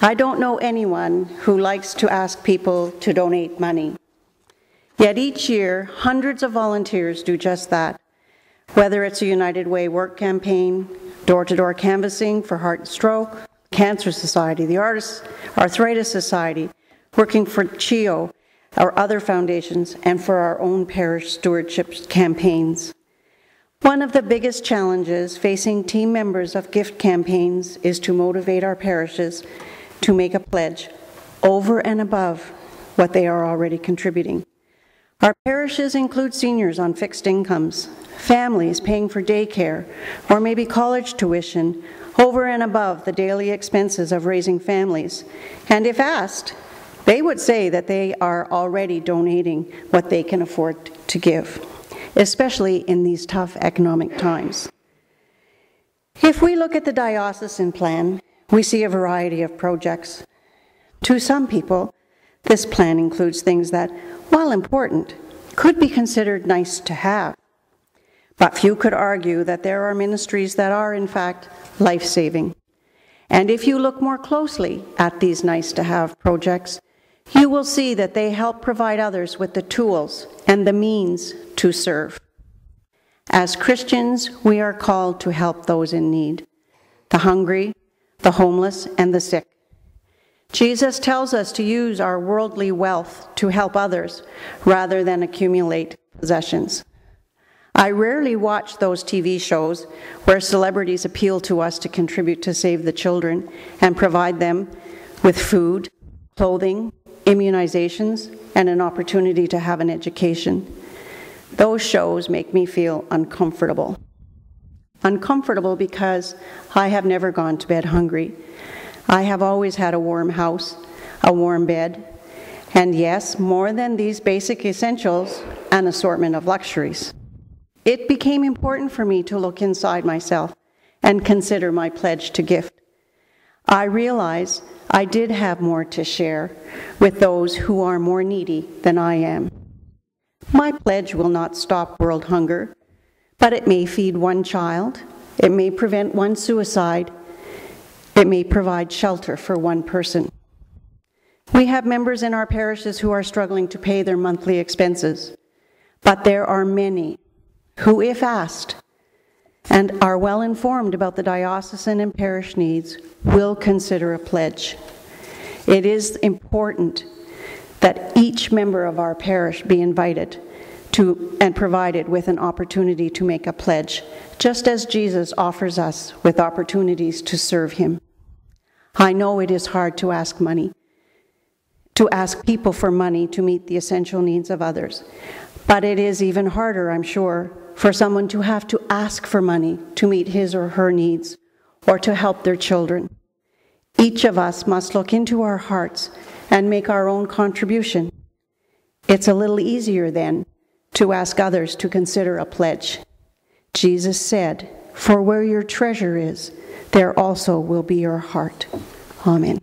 I don't know anyone who likes to ask people to donate money. Yet each year, hundreds of volunteers do just that. Whether it's a United Way work campaign, door-to-door canvassing for Heart and Stroke, Cancer Society, the Arthritis Society, working for CHIO, or other foundations, and for our own parish stewardship campaigns. One of the biggest challenges facing team members of gift campaigns is to motivate our parishes to make a pledge over and above what they are already contributing. Our parishes include seniors on fixed incomes, families paying for daycare, or maybe college tuition over and above the daily expenses of raising families. And if asked, they would say that they are already donating what they can afford to give, especially in these tough economic times. If we look at the diocesan plan, we see a variety of projects. To some people, this plan includes things that, while important, could be considered nice to have. But few could argue that there are ministries that are, in fact, life-saving. And if you look more closely at these nice-to-have projects, you will see that they help provide others with the tools and the means to serve. As Christians, we are called to help those in need, the hungry, the homeless, and the sick. Jesus tells us to use our worldly wealth to help others rather than accumulate possessions. I rarely watch those TV shows where celebrities appeal to us to contribute to save the children and provide them with food, clothing, immunizations, and an opportunity to have an education. Those shows make me feel uncomfortable. Uncomfortable because I have never gone to bed hungry. I have always had a warm house, a warm bed, and yes, more than these basic essentials, an assortment of luxuries. It became important for me to look inside myself and consider my pledge to gift. I realized I did have more to share with those who are more needy than I am. My pledge will not stop world hunger, but it may feed one child, it may prevent one suicide, it may provide shelter for one person. We have members in our parishes who are struggling to pay their monthly expenses, but there are many who, if asked, and are well informed about the diocesan and parish needs, will consider a pledge. It is important that each member of our parish be invited to and provided with an opportunity to make a pledge, just as Jesus offers us with opportunities to serve him. I know it is hard to ask people for money to meet the essential needs of others, but it is even harder, I'm sure, for someone to have to ask for money to meet his or her needs or to help their children. Each of us must look into our hearts and make our own contribution. It's a little easier then to ask others to consider a pledge. Jesus said, "For where your treasure is, there also will be your heart." Amen.